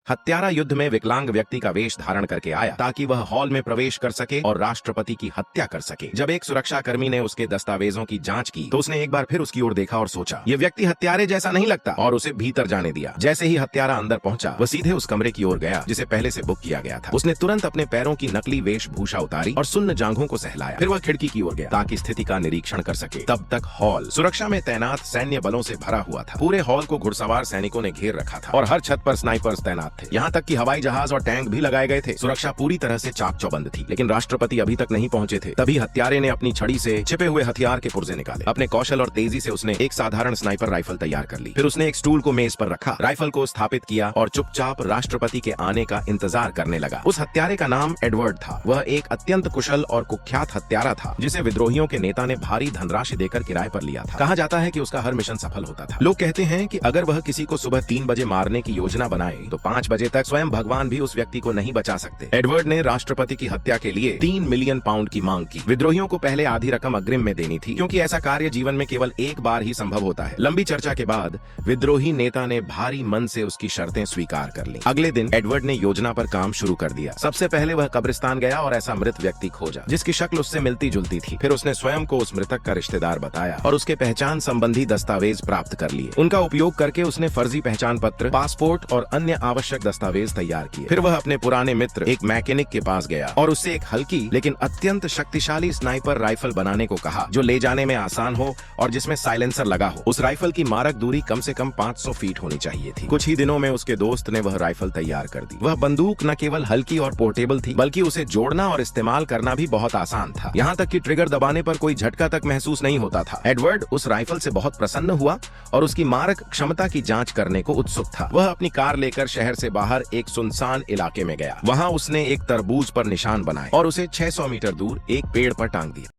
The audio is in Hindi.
हत्यारा युद्ध में विकलांग व्यक्ति का वेश धारण करके आया ताकि वह हॉल में प्रवेश कर सके और राष्ट्रपति की हत्या कर सके। जब एक सुरक्षा कर्मी ने उसके दस्तावेजों की जांच की तो उसने एक बार फिर उसकी ओर देखा और सोचा ये व्यक्ति हत्यारे जैसा नहीं लगता, और उसे भीतर जाने दिया। जैसे ही हत्यारा अंदर पहुंचा वह सीधे उस कमरे की ओर गया जिसे पहले से बुक किया गया था। उसने तुरंत अपने पैरों की नकली वेशभूषा उतारी और सुन्न जांघों को सहलाया। फिर वह खिड़की की ओर गया ताकि स्थिति का निरीक्षण कर सके। तब तक हॉल सुरक्षा में तैनात सैन्य बलों से भरा हुआ था। पूरे हॉल को घुड़सवार सैनिकों ने घेर रखा था और हर छत पर स्नाइपर्स तैनात थे। यहाँ तक कि हवाई जहाज और टैंक भी लगाए गए थे। सुरक्षा पूरी तरह से चाक चौबंद थी, लेकिन राष्ट्रपति अभी तक नहीं पहुंचे थे। तभी हत्यारे ने अपनी छड़ी से छिपे हुए हथियार के पुर्जे निकाले। अपने कौशल और तेजी से उसने एक साधारण स्नाइपर राइफल तैयार कर ली। फिर उसने एक स्टूल को मेज पर रखा, राइफल को स्थापित किया और चुपचाप राष्ट्रपति के आने का इंतजार करने लगा। उस हत्यारे का नाम एडवर्ड था। वह एक अत्यंत कुशल और कुख्यात हत्यारा था जिसे विद्रोहियों के नेता ने भारी धनराशि देकर किराए पर लिया था। कहा जाता है कि उसका हर मिशन सफल होता था। लोग कहते हैं कि अगर वह किसी को सुबह 3 बजे मारने की योजना बनाए तो 5 बजे तक स्वयं भगवान भी उस व्यक्ति को नहीं बचा सकते। एडवर्ड ने राष्ट्रपति की हत्या के लिए 3 मिलियन पाउंड की मांग की। विद्रोहियों को पहले आधी रकम अग्रिम में देनी थी, क्योंकि ऐसा कार्य जीवन में केवल एक बार ही संभव होता है। लंबी चर्चा के बाद विद्रोही नेता ने भारी मन से उसकी शर्तें स्वीकार कर ली। अगले दिन एडवर्ड ने योजना पर काम शुरू कर दिया। सबसे पहले वह कब्रिस्तान गया और ऐसा मृत व्यक्ति खोजा जिसकी शक्ल उससे मिलती जुलती थी। फिर उसने स्वयं को उस मृतक का रिश्तेदार बताया और उसके पहचान संबंधी दस्तावेज प्राप्त कर लिए। उनका उपयोग करके उसने फर्जी पहचान पत्र, पासपोर्ट और अन्य आवश्यक दस्तावेज तैयार किए। फिर वह अपने पुराने मित्र एक मैकेनिक के पास गया और उससे एक हल्की लेकिन अत्यंत शक्तिशाली स्नाइपर राइफल बनाने को कहा जो ले जाने में आसान हो और जिसमें साइलेंसर लगा हो। उस राइफल की मारक दूरी कम से कम 500 फीट होनी चाहिए थी। कुछ ही दिनों में उसके दोस्त ने वह राइफल तैयार कर दी। वह बंदूक न केवल हल्की और पोर्टेबल थी, बल्कि उसे जोड़ना और इस्तेमाल करना भी बहुत आसान था। यहाँ तक कि ट्रिगर दबाने पर कोई झटका तक महसूस नहीं होता था। एडवर्ड उस राइफल से बहुत प्रसन्न हुआ और उसकी मारक क्षमता की जांच करने को उत्सुक था। वह अपनी कार लेकर शहर से बाहर एक सुनसान इलाके में गया। वहाँ उसने एक तरबूज पर निशान बनाए और उसे 600 मीटर दूर एक पेड़ पर टांग दिया।